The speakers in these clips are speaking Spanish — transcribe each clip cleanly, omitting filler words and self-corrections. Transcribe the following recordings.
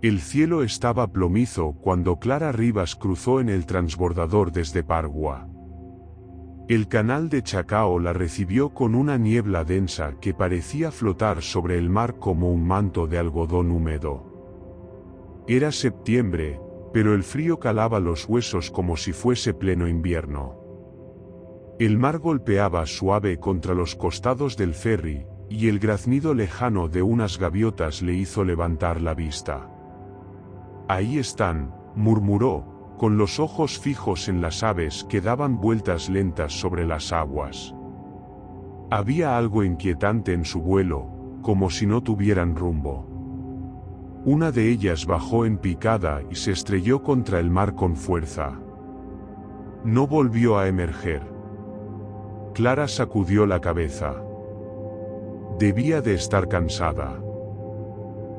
El cielo estaba plomizo cuando Clara Rivas cruzó en el transbordador desde Pargua. El canal de Chacao la recibió con una niebla densa que parecía flotar sobre el mar como un manto de algodón húmedo. Era septiembre, pero el frío calaba los huesos como si fuese pleno invierno. El mar golpeaba suave contra los costados del ferry, y el graznido lejano de unas gaviotas le hizo levantar la vista. «Ahí están», murmuró, con los ojos fijos en las aves que daban vueltas lentas sobre las aguas. Había algo inquietante en su vuelo, como si no tuvieran rumbo. Una de ellas bajó en picada y se estrelló contra el mar con fuerza. No volvió a emerger. Clara sacudió la cabeza. Debía de estar cansada.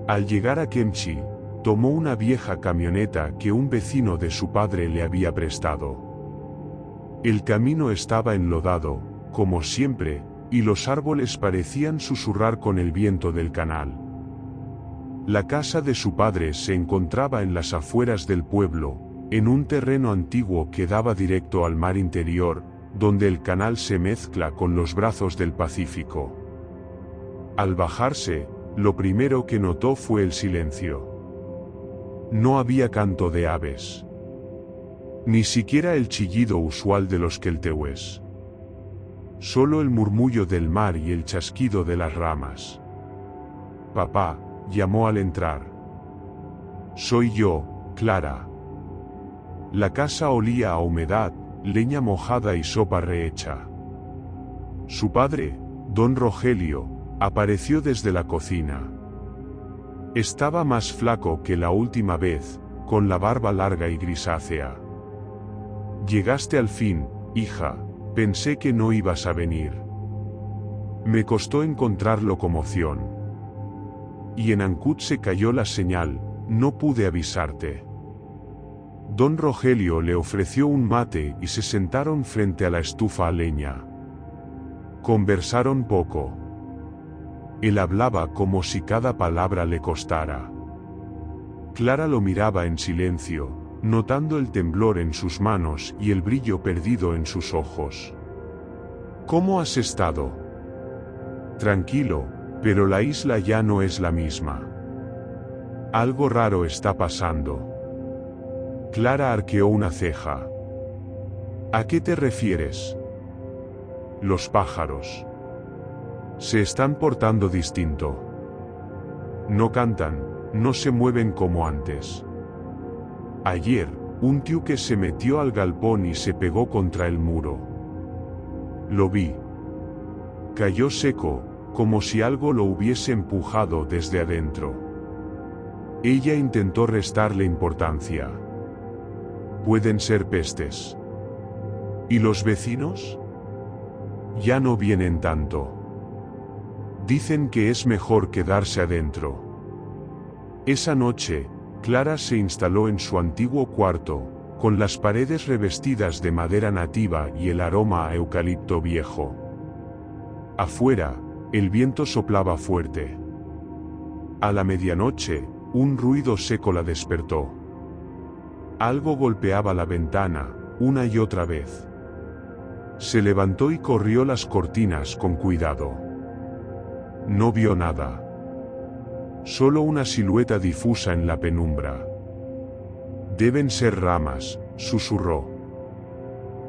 Al llegar a Kemchi, tomó una vieja camioneta que un vecino de su padre le había prestado. El camino estaba enlodado, como siempre, y los árboles parecían susurrar con el viento del canal. La casa de su padre se encontraba en las afueras del pueblo, en un terreno antiguo que daba directo al mar interior, donde el canal se mezcla con los brazos del Pacífico. Al bajarse, lo primero que notó fue el silencio. No había canto de aves. Ni siquiera el chillido usual de los queltehues. Solo el murmullo del mar y el chasquido de las ramas. «Papá», llamó al entrar. «Soy yo, Clara». La casa olía a humedad, leña mojada y sopa rehecha. Su padre, don Rogelio, apareció desde la cocina. Estaba más flaco que la última vez, con la barba larga y grisácea. «Llegaste al fin, hija, pensé que no ibas a venir. Me costó encontrar locomoción. Y en Ancud se cayó la señal, no pude avisarte». Don Rogelio le ofreció un mate y se sentaron frente a la estufa a leña. Conversaron poco. Él hablaba como si cada palabra le costara. Clara lo miraba en silencio, notando el temblor en sus manos y el brillo perdido en sus ojos. «¿Cómo has estado?» «Tranquilo, pero la isla ya no es la misma. Algo raro está pasando». Clara arqueó una ceja. «¿A qué te refieres?» «Los pájaros. Se están portando distinto. No cantan, no se mueven como antes. Ayer, un tiuque se metió al galpón y se pegó contra el muro. Lo vi. Cayó seco, como si algo lo hubiese empujado desde adentro». Ella intentó restarle importancia. «Pueden ser pestes». «¿Y los vecinos?» «Ya no vienen tanto. Dicen que es mejor quedarse adentro». Esa noche, Clara se instaló en su antiguo cuarto, con las paredes revestidas de madera nativa y el aroma a eucalipto viejo. Afuera, el viento soplaba fuerte. A la medianoche, un ruido seco la despertó. Algo golpeaba la ventana, una y otra vez. Se levantó y corrió las cortinas con cuidado. No vio nada. Solo una silueta difusa en la penumbra. «Deben ser ramas», susurró.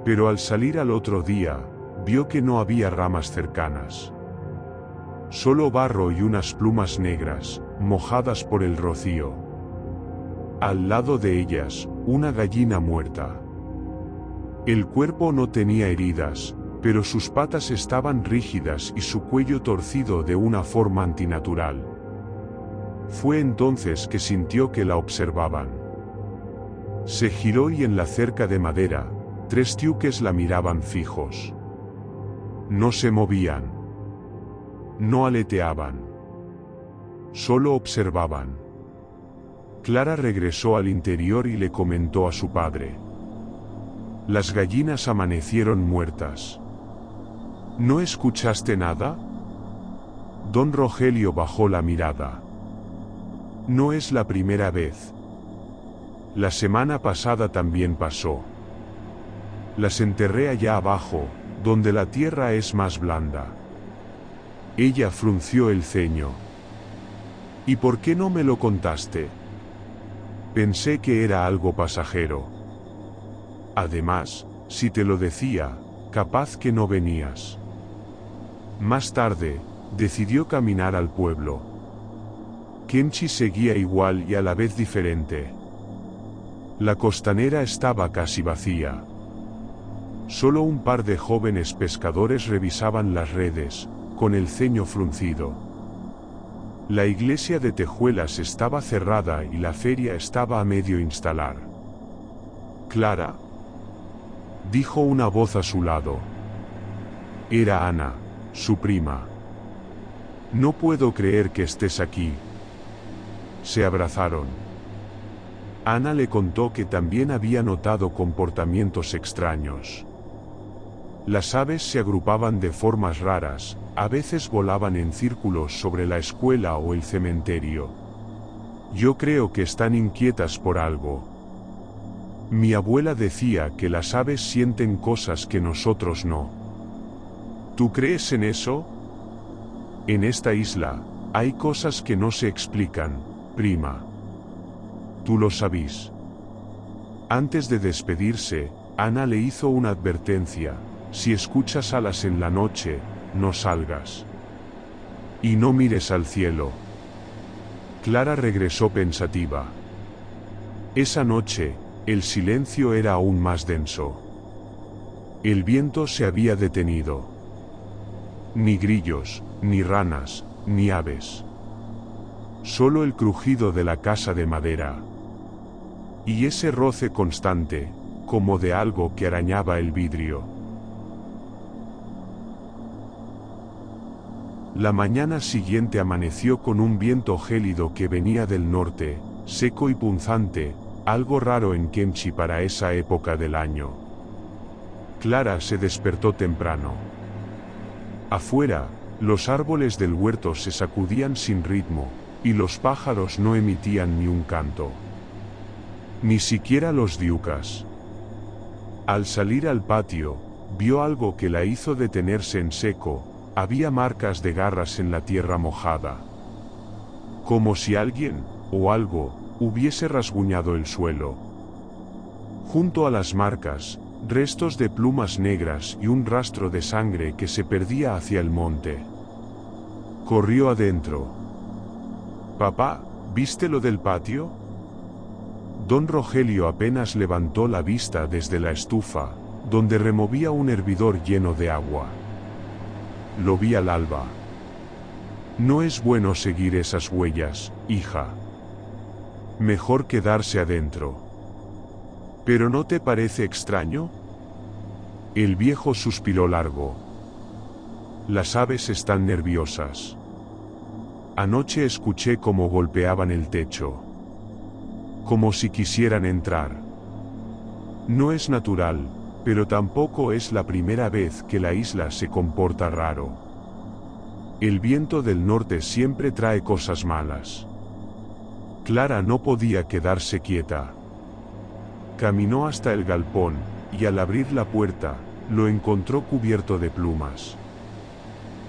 Pero al salir al otro día, vio que no había ramas cercanas. Solo barro y unas plumas negras, mojadas por el rocío. Al lado de ellas, una gallina muerta. El cuerpo no tenía heridas, pero sus patas estaban rígidas y su cuello torcido de una forma antinatural. Fue entonces que sintió que la observaban. Se giró y en la cerca de madera, 3 tiuques la miraban fijos. No se movían. No aleteaban. Solo observaban. Clara regresó al interior y le comentó a su padre. «Las gallinas amanecieron muertas». «¿No escuchaste nada?» Don Rogelio bajó la mirada. No es la primera vez. La semana pasada también pasó. Las enterré allá abajo, donde la tierra es más blanda. Ella frunció el ceño. ¿Y por qué no me lo contaste? Pensé que era algo pasajero. Además, si te lo decía, capaz que no venías. Más tarde, decidió caminar al pueblo. Kenchi seguía igual y a la vez diferente. La costanera estaba casi vacía. Solo un par de jóvenes pescadores revisaban las redes, con el ceño fruncido. La iglesia de Tejuelas estaba cerrada y la feria estaba a medio instalar. «Clara», dijo una voz a su lado. Era Ana, su prima. «No puedo creer que estés aquí». Se abrazaron. Ana le contó que también había notado comportamientos extraños. Las aves se agrupaban de formas raras, a veces volaban en círculos sobre la escuela o el cementerio. Yo creo que están inquietas por algo. Mi abuela decía que las aves sienten cosas que nosotros no. ¿Tú crees en eso? En esta isla, hay cosas que no se explican, prima. Tú lo sabís. Antes de despedirse, Ana le hizo una advertencia: si escuchas alas en la noche, no salgas. Y no mires al cielo. Clara regresó pensativa. Esa noche, el silencio era aún más denso. El viento se había detenido. Ni grillos, ni ranas, ni aves. Solo el crujido de la casa de madera. Y ese roce constante, como de algo que arañaba el vidrio. La mañana siguiente amaneció con un viento gélido que venía del norte, seco y punzante, algo raro en Kenchi para esa época del año. Clara se despertó temprano. Afuera, los árboles del huerto se sacudían sin ritmo, y los pájaros no emitían ni un canto. Ni siquiera los diucas. Al salir al patio, vio algo que la hizo detenerse en seco. Había marcas de garras en la tierra mojada. Como si alguien, o algo, hubiese rasguñado el suelo. Junto a las marcas, restos de plumas negras y un rastro de sangre que se perdía hacia el monte. Corrió adentro. «Papá, ¿viste lo del patio?» Don Rogelio apenas levantó la vista desde la estufa, donde removía un hervidor lleno de agua. «Lo vi al alba. No es bueno seguir esas huellas, hija. Mejor quedarse adentro». «¿Pero no te parece extraño?» El viejo suspiró largo. «Las aves están nerviosas. Anoche escuché cómo golpeaban el techo. Como si quisieran entrar. No es natural, pero tampoco es la primera vez que la isla se comporta raro. El viento del norte siempre trae cosas malas». Clara no podía quedarse quieta. Caminó hasta el galpón, y al abrir la puerta, lo encontró cubierto de plumas.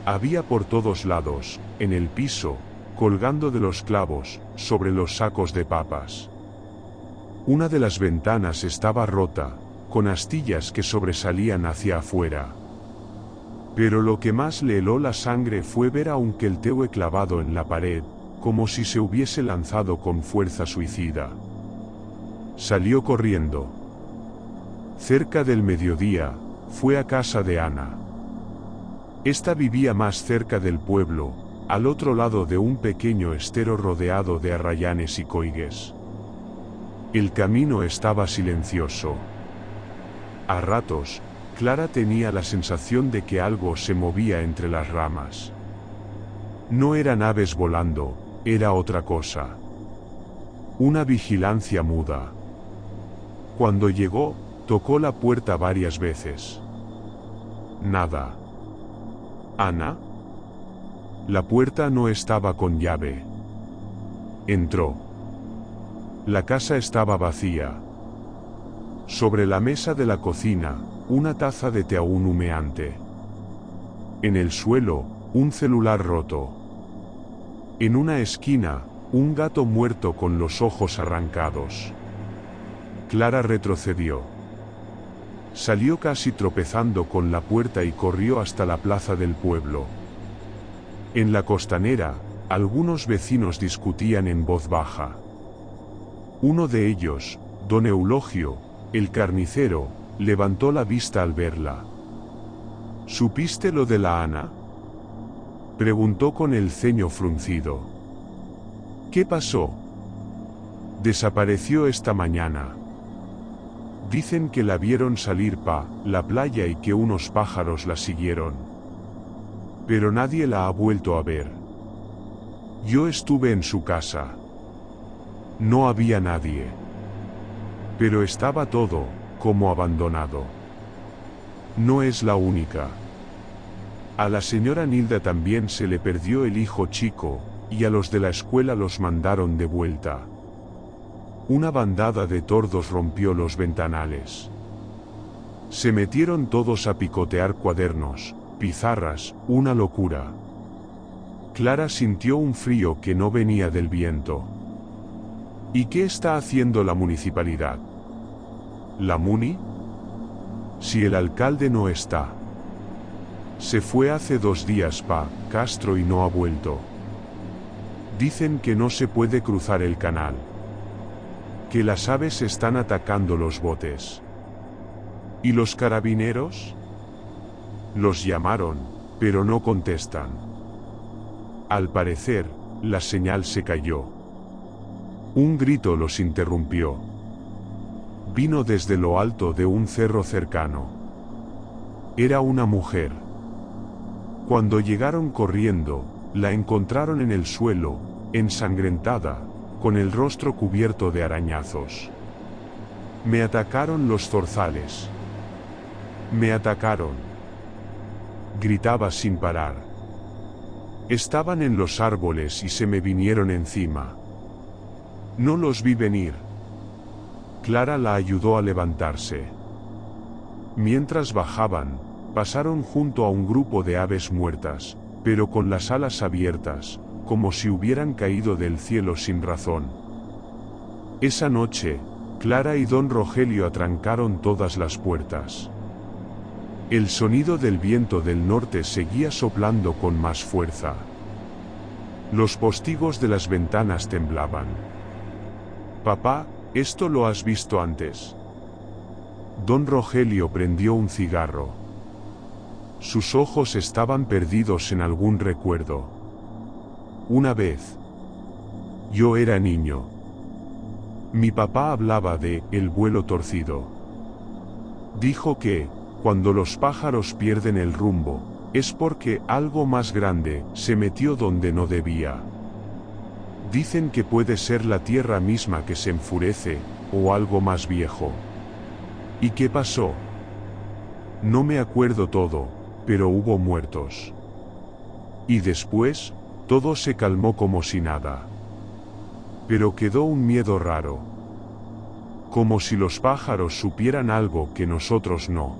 Había por todos lados, en el piso, colgando de los clavos, sobre los sacos de papas. Una de las ventanas estaba rota, con astillas que sobresalían hacia afuera. Pero lo que más le heló la sangre fue ver a un queltehue clavado en la pared, como si se hubiese lanzado con fuerza suicida. Salió corriendo. Cerca del mediodía, fue a casa de Ana. Esta vivía más cerca del pueblo, al otro lado de un pequeño estero rodeado de arrayanes y coigues. El camino estaba silencioso. A ratos, Clara tenía la sensación de que algo se movía entre las ramas. No eran aves volando, era otra cosa. Una vigilancia muda. Cuando llegó, tocó la puerta varias veces. Nada. «¿Ana?» La puerta no estaba con llave. Entró. La casa estaba vacía. Sobre la mesa de la cocina, una taza de té aún humeante. En el suelo, un celular roto. En una esquina, un gato muerto con los ojos arrancados. Clara retrocedió. Salió casi tropezando con la puerta y corrió hasta la plaza del pueblo. En la costanera, algunos vecinos discutían en voz baja. Uno de ellos, don Eulogio, el carnicero, levantó la vista al verla. ¿Supiste lo de la Ana?, preguntó con el ceño fruncido. ¿Qué pasó? Desapareció esta mañana. Dicen que la vieron salir pa la playa y que unos pájaros la siguieron. Pero nadie la ha vuelto a ver. Yo estuve en su casa. No había nadie. Pero estaba todo, como abandonado. No es la única. A la señora Nilda también se le perdió el hijo chico, y a los de la escuela los mandaron de vuelta. Una bandada de tordos rompió los ventanales. Se metieron todos a picotear cuadernos, pizarras, una locura. Clara sintió un frío que no venía del viento. ¿Y qué está haciendo la municipalidad? ¿La Muni? Si el alcalde no está. Se fue hace 2 días pa Castro y no ha vuelto. Dicen que no se puede cruzar el canal. Que las aves están atacando los botes. ¿Y los carabineros? Los llamaron, pero no contestan. Al parecer, la señal se cayó. Un grito los interrumpió. Vino desde lo alto de un cerro cercano. Era una mujer. Cuando llegaron corriendo, la encontraron en el suelo, ensangrentada, con el rostro cubierto de arañazos. Me atacaron los zorzales. Me atacaron. Gritaba sin parar. Estaban en los árboles y se me vinieron encima. No los vi venir. Clara la ayudó a levantarse. Mientras bajaban, pasaron junto a un grupo de aves muertas, pero con las alas abiertas, como si hubieran caído del cielo sin razón. Esa noche, Clara y don Rogelio atrancaron todas las puertas. El sonido del viento del norte seguía soplando con más fuerza. Los postigos de las ventanas temblaban. «Papá, ¿esto lo has visto antes?» Don Rogelio prendió un cigarro. Sus ojos estaban perdidos en algún recuerdo. Una vez. Yo era niño. Mi papá hablaba de el vuelo torcido. Dijo que, cuando los pájaros pierden el rumbo, es porque algo más grande se metió donde no debía. Dicen que puede ser la tierra misma que se enfurece, o algo más viejo. ¿Y qué pasó? No me acuerdo todo, pero hubo muertos. Y después, todo se calmó como si nada. Pero quedó un miedo raro. Como si los pájaros supieran algo que nosotros no.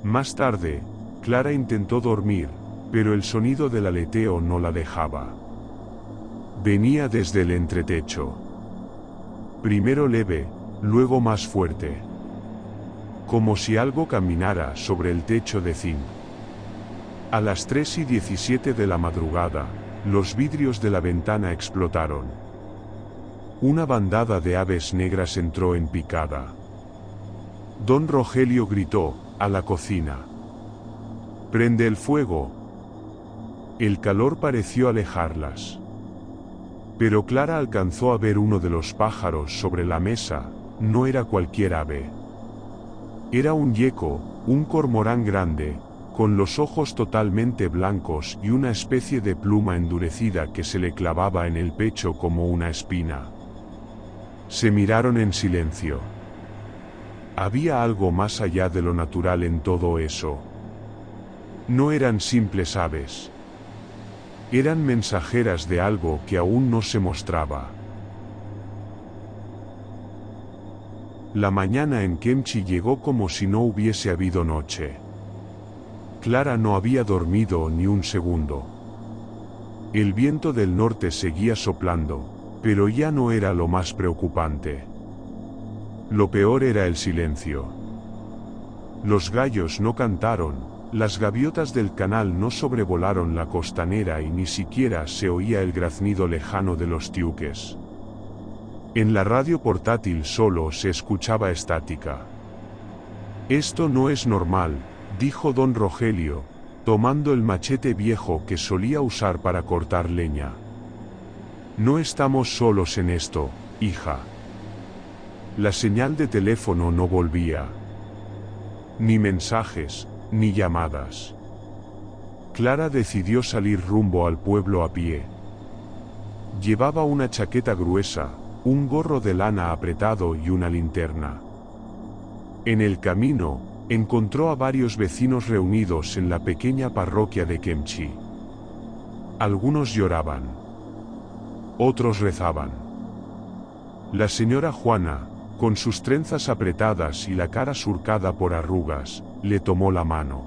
Más tarde, Clara intentó dormir, pero el sonido del aleteo no la dejaba. Venía desde el entretecho. Primero leve, luego más fuerte. Como si algo caminara sobre el techo de zinc. A las 3:17 de la madrugada, los vidrios de la ventana explotaron. Una bandada de aves negras entró en picada. Don Rogelio gritó, a la cocina. «¡Prende el fuego!». El calor pareció alejarlas. Pero Clara alcanzó a ver uno de los pájaros sobre la mesa, no era cualquier ave. Era un yeco, un cormorán grande, con los ojos totalmente blancos y una especie de pluma endurecida que se le clavaba en el pecho como una espina. Se miraron en silencio. Había algo más allá de lo natural en todo eso. No eran simples aves. Eran mensajeras de algo que aún no se mostraba. La mañana en Kemchi llegó como si no hubiese habido noche. Clara no había dormido ni un segundo. El viento del norte seguía soplando, pero ya no era lo más preocupante. Lo peor era el silencio. Los gallos no cantaron, las gaviotas del canal no sobrevolaron la costanera y ni siquiera se oía el graznido lejano de los tiuques. En la radio portátil solo se escuchaba estática. «Esto no es normal», dijo don Rogelio, tomando el machete viejo que solía usar para cortar leña. «No estamos solos en esto, hija». La señal de teléfono no volvía. Ni mensajes, ni llamadas. Clara decidió salir rumbo al pueblo a pie. Llevaba una chaqueta gruesa, un gorro de lana apretado y una linterna. En el camino, encontró a varios vecinos reunidos en la pequeña parroquia de Kemchi. Algunos lloraban. Otros rezaban. La señora Juana, con sus trenzas apretadas y la cara surcada por arrugas, le tomó la mano.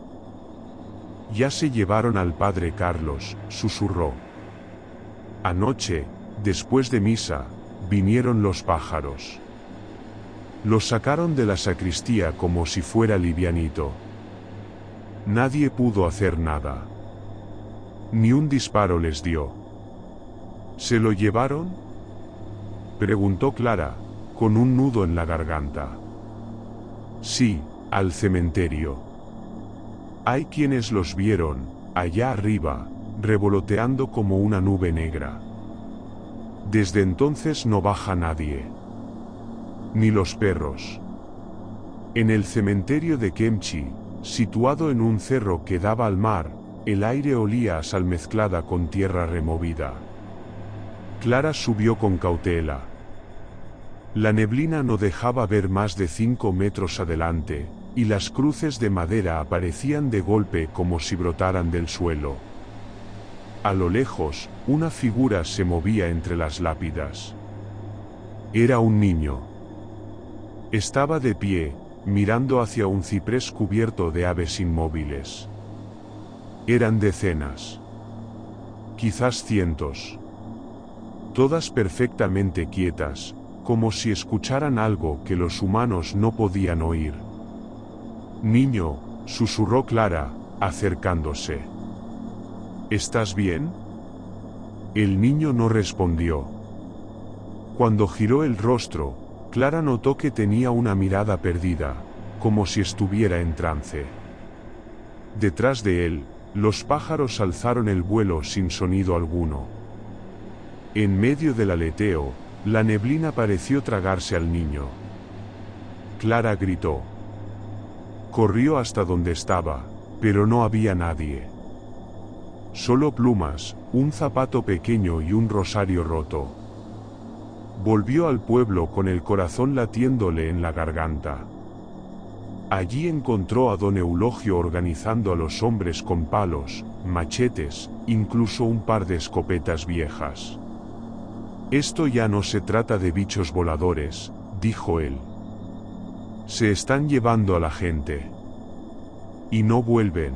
«Ya se llevaron al padre Carlos», susurró. «Anoche, después de misa, vinieron los pájaros. Los sacaron de la sacristía como si fuera livianito. Nadie pudo hacer nada. Ni un disparo les dio». «¿Se lo llevaron?», preguntó Clara, con un nudo en la garganta. «Sí, al cementerio. Hay quienes los vieron, allá arriba, revoloteando como una nube negra. Desde entonces no baja nadie. Ni los perros». En el cementerio de Kemchi, situado en un cerro que daba al mar, el aire olía a sal mezclada con tierra removida. Clara subió con cautela. La neblina no dejaba ver más de 5 metros adelante, y las cruces de madera aparecían de golpe como si brotaran del suelo. A lo lejos, una figura se movía entre las lápidas. Era un niño. Estaba de pie, mirando hacia un ciprés cubierto de aves inmóviles. Eran decenas. Quizás cientos. Todas perfectamente quietas, como si escucharan algo que los humanos no podían oír. «Niño», susurró Clara, acercándose. «¿Estás bien?». El niño no respondió. Cuando giró el rostro, Clara notó que tenía una mirada perdida, como si estuviera en trance. Detrás de él, los pájaros alzaron el vuelo sin sonido alguno. En medio del aleteo, la neblina pareció tragarse al niño. Clara gritó. Corrió hasta donde estaba, pero no había nadie. Solo plumas, un zapato pequeño y un rosario roto. Volvió al pueblo con el corazón latiéndole en la garganta. Allí encontró a don Eulogio organizando a los hombres con palos, machetes, incluso un par de escopetas viejas. «Esto ya no se trata de bichos voladores», dijo él. «Se están llevando a la gente. Y no vuelven».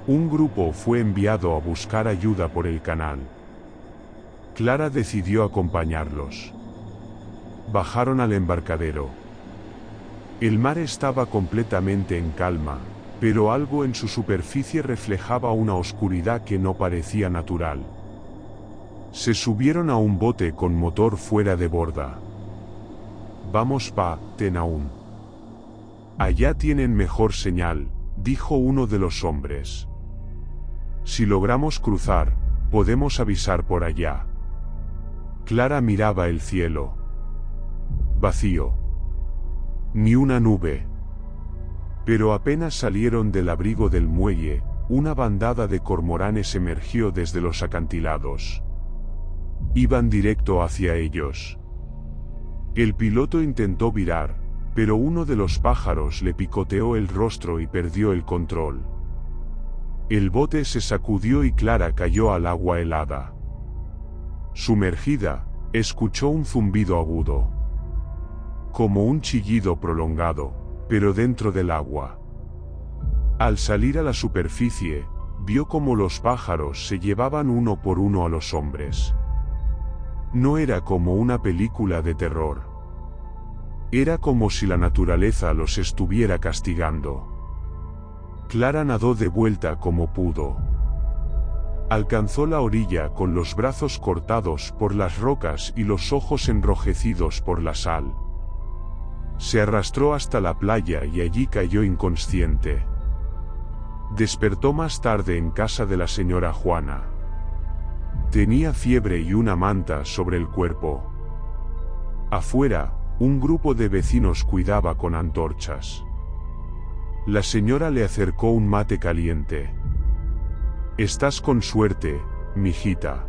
Un grupo fue enviado a buscar ayuda por el canal. Clara decidió acompañarlos. Bajaron al embarcadero. El mar estaba completamente en calma, pero algo en su superficie reflejaba una oscuridad que no parecía natural. Se subieron a un bote con motor fuera de borda. «Vamos pa Tenaún. Allá tienen mejor señal», dijo uno de los hombres. «Si logramos cruzar, podemos avisar por allá». Clara miraba el cielo. Vacío. Ni una nube. Pero apenas salieron del abrigo del muelle, una bandada de cormoranes emergió desde los acantilados. Iban directo hacia ellos. El piloto intentó virar, pero uno de los pájaros le picoteó el rostro y perdió el control. El bote se sacudió y Clara cayó al agua helada. Sumergida, escuchó un zumbido agudo, como un chillido prolongado, pero dentro del agua. Al salir a la superficie, vio cómo los pájaros se llevaban uno por uno a los hombres. No era como una película de terror. Era como si la naturaleza los estuviera castigando. Clara nadó de vuelta como pudo. Alcanzó la orilla con los brazos cortados por las rocas y los ojos enrojecidos por la sal. Se arrastró hasta la playa y allí cayó inconsciente. Despertó más tarde en casa de la señora Juana. Tenía fiebre y una manta sobre el cuerpo. Afuera, un grupo de vecinos cuidaba con antorchas. La señora le acercó un mate caliente. «Estás con suerte, mijita.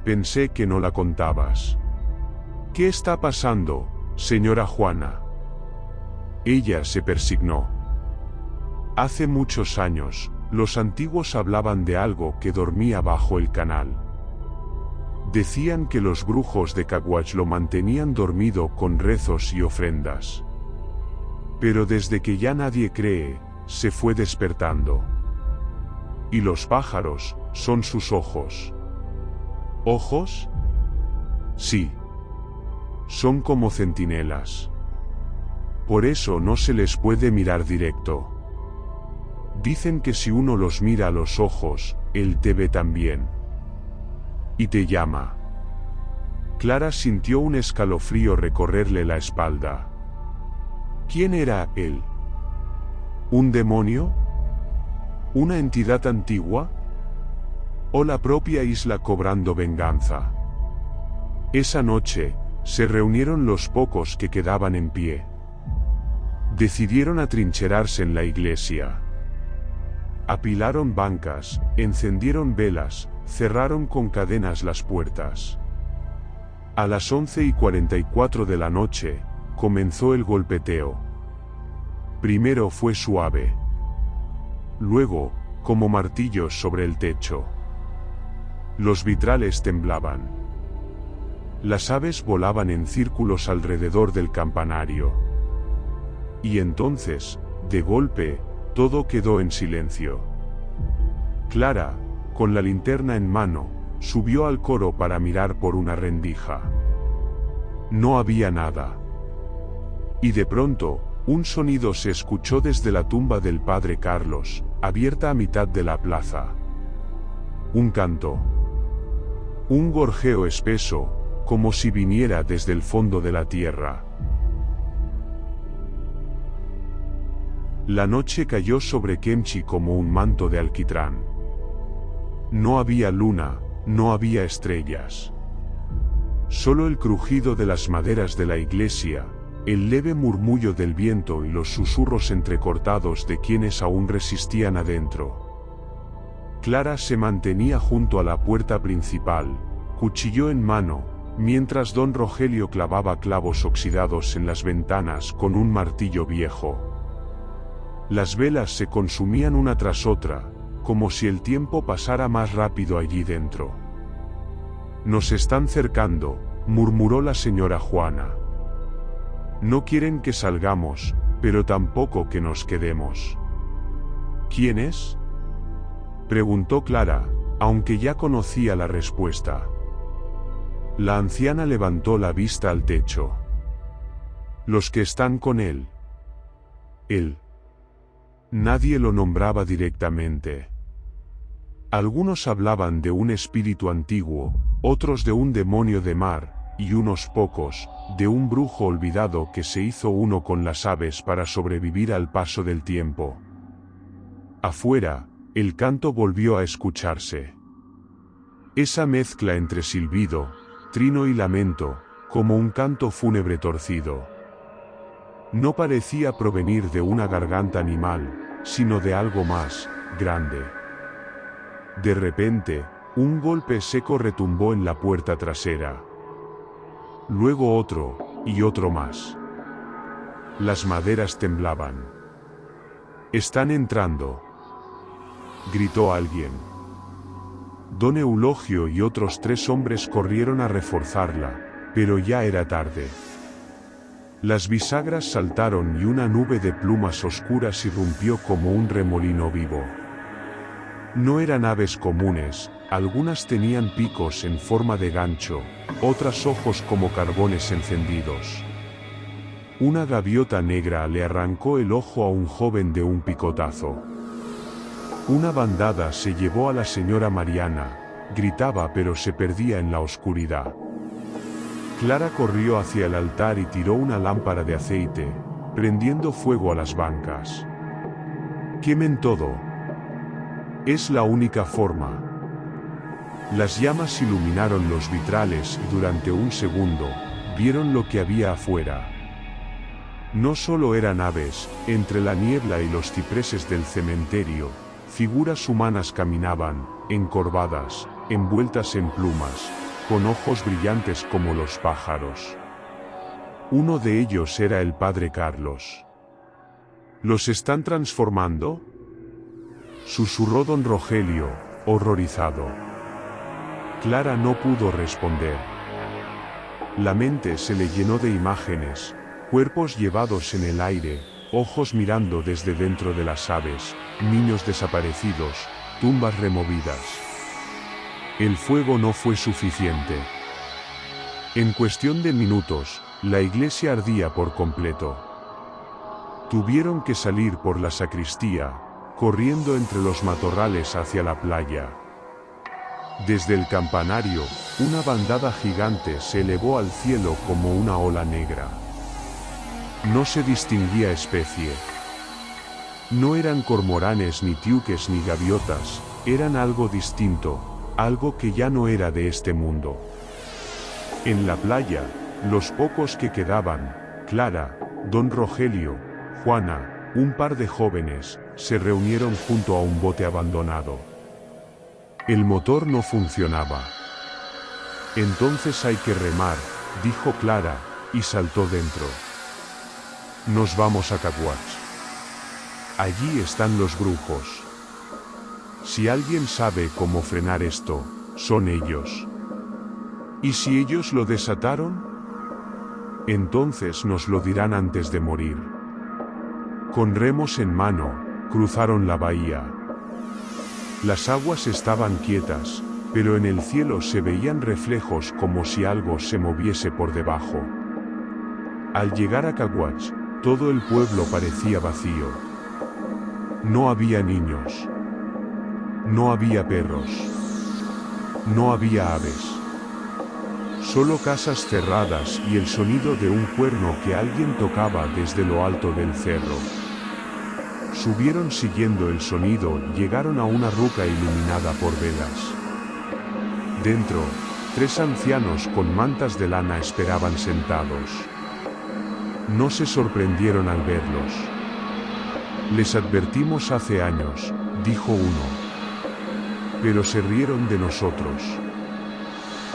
Pensé que no la contabas». «¿Qué está pasando, señora Juana?» Ella se persignó. Hace muchos años, los antiguos hablaban de algo que dormía bajo el canal. Decían que los brujos de Caguach lo mantenían dormido con rezos y ofrendas. Pero desde que ya nadie cree, se fue despertando. Y los pájaros, son sus ojos. ¿Ojos? Sí. Son como centinelas. Por eso no se les puede mirar directo. Dicen que si uno los mira a los ojos, él te ve también. Y te llama. Clara sintió un escalofrío recorrerle la espalda. ¿Quién era él? ¿Un demonio? ¿Una entidad antigua? ¿O la propia isla cobrando venganza? Esa noche, se reunieron los pocos que quedaban en pie. Decidieron atrincherarse en la iglesia. Apilaron bancas, encendieron velas, cerraron con cadenas las puertas. A las 11:44 de la noche, comenzó el golpeteo. Primero fue suave. Luego, como martillos sobre el techo. Los vitrales temblaban. Las aves volaban en círculos alrededor del campanario. Y entonces, de golpe, todo quedó en silencio. Clara, con la linterna en mano, subió al coro para mirar por una rendija. No había nada. Y de pronto, un sonido se escuchó desde la tumba del padre Carlos, abierta a mitad de la plaza. Un canto. Un gorjeo espeso, como si viniera desde el fondo de la tierra. La noche cayó sobre Kemchi como un manto de alquitrán. No había luna, no había estrellas. Solo el crujido de las maderas de la iglesia, el leve murmullo del viento y los susurros entrecortados de quienes aún resistían adentro. Clara se mantenía junto a la puerta principal, cuchillo en mano, mientras don Rogelio clavaba clavos oxidados en las ventanas con un martillo viejo. Las velas se consumían una tras otra, como si el tiempo pasara más rápido allí dentro. «Nos están cercando», murmuró la señora Juana. «No quieren que salgamos, pero tampoco que nos quedemos». «¿Quién es?», preguntó Clara, aunque ya conocía la respuesta. La anciana levantó la vista al techo. «Los que están con él». «Él». Nadie lo nombraba directamente. Algunos hablaban de un espíritu antiguo, otros de un demonio de mar, y unos pocos, de un brujo olvidado que se hizo uno con las aves para sobrevivir al paso del tiempo. Afuera, el canto volvió a escucharse. Esa mezcla entre silbido, trino y lamento, como un canto fúnebre torcido. No parecía provenir de una garganta animal, sino de algo más grande. De repente, un golpe seco retumbó en la puerta trasera. Luego otro, y otro más. Las maderas temblaban. «Están entrando». gritó alguien. Don Eulogio y otros 3 hombres corrieron a reforzarla, pero ya era tarde. Las bisagras saltaron y una nube de plumas oscuras irrumpió como un remolino vivo. No eran aves comunes, algunas tenían picos en forma de gancho, otras ojos como carbones encendidos. Una gaviota negra le arrancó el ojo a un joven de un picotazo. Una bandada se llevó a la señora Mariana, gritaba pero se perdía en la oscuridad. Clara corrió hacia el altar y tiró una lámpara de aceite, prendiendo fuego a las bancas. Quemen todo. Es la única forma. Las llamas iluminaron los vitrales y durante un segundo, vieron lo que había afuera. No solo eran aves, entre la niebla y los cipreses del cementerio, figuras humanas caminaban, encorvadas, envueltas en plumas, con ojos brillantes como los pájaros. Uno de ellos era el padre Carlos. ¿Los están transformando?, susurró don Rogelio, horrorizado. Clara no pudo responder. La mente se le llenó de imágenes, cuerpos llevados en el aire, ojos mirando desde dentro de las aves, niños desaparecidos, tumbas removidas. El fuego no fue suficiente. En cuestión de minutos, la iglesia ardía por completo. Tuvieron que salir por la sacristía, corriendo entre los matorrales hacia la playa. Desde el campanario, una bandada gigante se elevó al cielo como una ola negra. No se distinguía especie. No eran cormoranes ni tiuques ni gaviotas, eran algo distinto, algo que ya no era de este mundo. En la playa, los pocos que quedaban, Clara, don Rogelio, Juana, un par de jóvenes, se reunieron junto a un bote abandonado. El motor no funcionaba. Entonces hay que remar, dijo Clara, y saltó dentro. Nos vamos a Caguas. Allí están los brujos. Si alguien sabe cómo frenar esto, son ellos. ¿Y si ellos lo desataron? Entonces nos lo dirán antes de morir. Con remos en mano, cruzaron la bahía. Las aguas estaban quietas, pero en el cielo se veían reflejos como si algo se moviese por debajo. Al llegar a Caguas, todo el pueblo parecía vacío. No había niños. No había perros. No había aves. Solo casas cerradas y el sonido de un cuerno que alguien tocaba desde lo alto del cerro. Subieron siguiendo el sonido y llegaron a una ruca iluminada por velas. Dentro, 3 ancianos con mantas de lana esperaban sentados. No se sorprendieron al verlos. Les advertimos hace años, dijo uno. Pero se rieron de nosotros.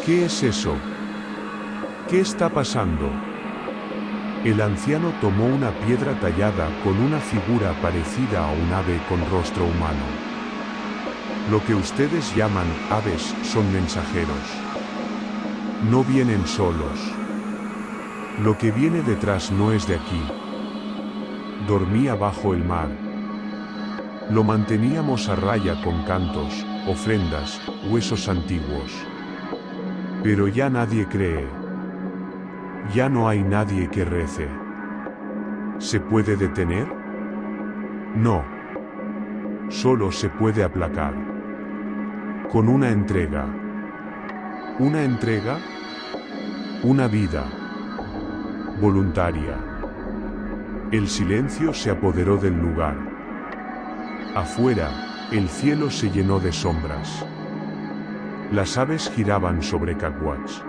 ¿Qué es eso? ¿Qué está pasando? El anciano tomó una piedra tallada con una figura parecida a un ave con rostro humano. Lo que ustedes llaman aves son mensajeros. No vienen solos. Lo que viene detrás no es de aquí. Dormía bajo el mar. Lo manteníamos a raya con cantos, ofrendas, huesos antiguos. Pero ya nadie cree. Ya no hay nadie que rece. ¿Se puede detener? No. Solo se puede aplacar. Con una entrega. ¿Una entrega? Una vida. Voluntaria. El silencio se apoderó del lugar. Afuera, el cielo se llenó de sombras. Las aves giraban sobre Caguas.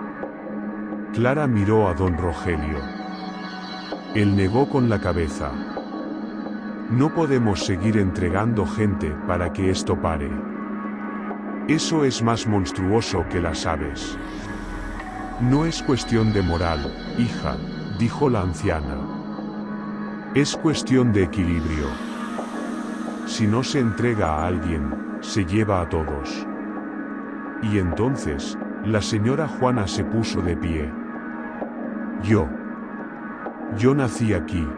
Clara miró a don Rogelio. Él negó con la cabeza. No podemos seguir entregando gente para que esto pare. Eso es más monstruoso que las aves. No es cuestión de moral, hija, dijo la anciana. Es cuestión de equilibrio. Si no se entrega a alguien, se lleva a todos. Y entonces, la señora Juana se puso de pie. Yo nací aquí.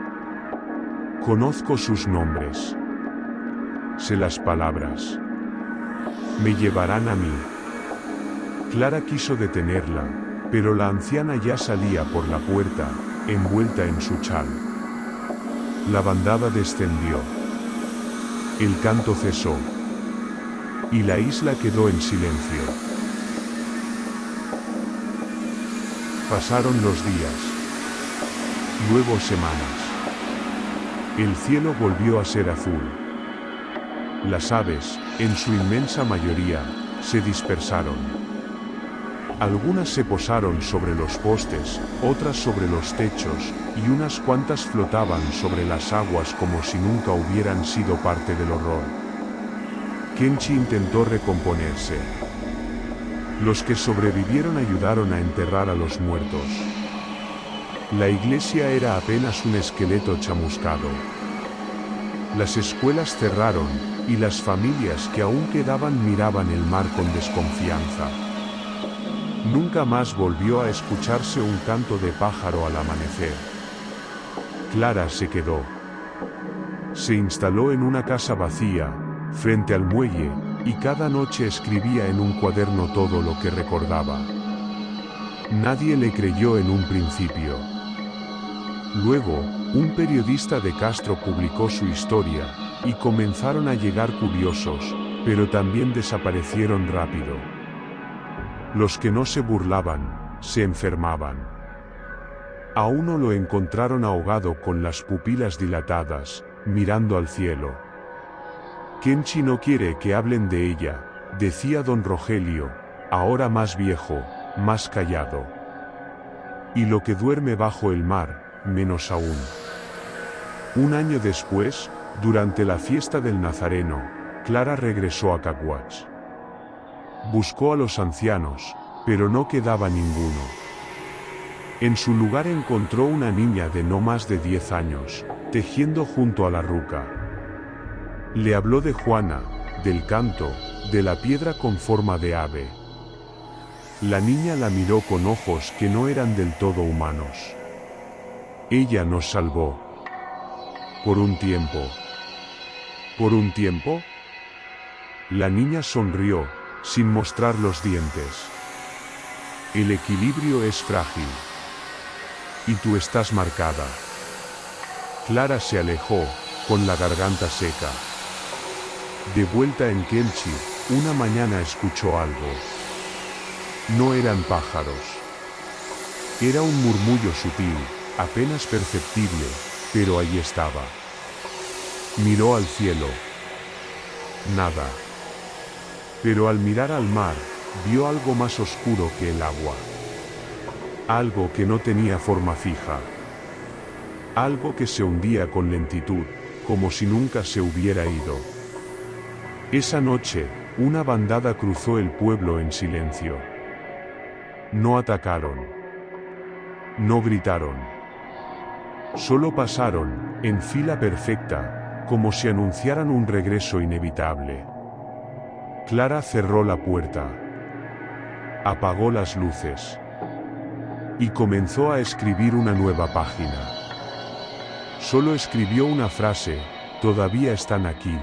Conozco sus nombres. Sé las palabras. Me llevarán a mí. Clara quiso detenerla, pero la anciana ya salía por la puerta, envuelta en su chal. La bandada descendió. El canto cesó. Y la isla quedó en silencio. Pasaron los días. Luego semanas. El cielo volvió a ser azul. Las aves, en su inmensa mayoría, se dispersaron. Algunas se posaron sobre los postes, otras sobre los techos, y unas cuantas flotaban sobre las aguas como si nunca hubieran sido parte del horror. Kenchi intentó recomponerse. Los que sobrevivieron ayudaron a enterrar a los muertos. La iglesia era apenas un esqueleto chamuscado. Las escuelas cerraron, y las familias que aún quedaban miraban el mar con desconfianza. Nunca más volvió a escucharse un canto de pájaro al amanecer. Clara se quedó. Se instaló en una casa vacía, frente al muelle, y cada noche escribía en un cuaderno todo lo que recordaba. Nadie le creyó en un principio. Luego, un periodista de Castro publicó su historia, y comenzaron a llegar curiosos, pero también desaparecieron rápido. Los que no se burlaban, se enfermaban. A uno lo encontraron ahogado con las pupilas dilatadas, mirando al cielo. Kenchi no quiere que hablen de ella, decía don Rogelio, ahora más viejo, más callado. Y lo que duerme bajo el mar, menos aún. Un año después, durante la fiesta del Nazareno, Clara regresó a Caguas. Buscó a los ancianos, pero no quedaba ninguno. En su lugar encontró una niña de no más de 10 años, tejiendo junto a la ruca. Le habló de Juana, del canto, de la piedra con forma de ave. La niña la miró con ojos que no eran del todo humanos. Ella nos salvó. Por un tiempo. ¿Por un tiempo? La niña sonrió, sin mostrar los dientes. El equilibrio es frágil. Y tú estás marcada. Clara se alejó, con la garganta seca. De vuelta en Kenchi, una mañana escuchó algo. No eran pájaros. Era un murmullo sutil, apenas perceptible, pero ahí estaba. Miró al cielo. Nada. Pero al mirar al mar, vio algo más oscuro que el agua. Algo que no tenía forma fija. Algo que se hundía con lentitud, como si nunca se hubiera ido. Esa noche, una bandada cruzó el pueblo en silencio. No atacaron. No gritaron. Solo pasaron, en fila perfecta, como si anunciaran un regreso inevitable. Clara cerró la puerta. Apagó las luces. Y comenzó a escribir una nueva página. Solo escribió una frase: todavía están aquí.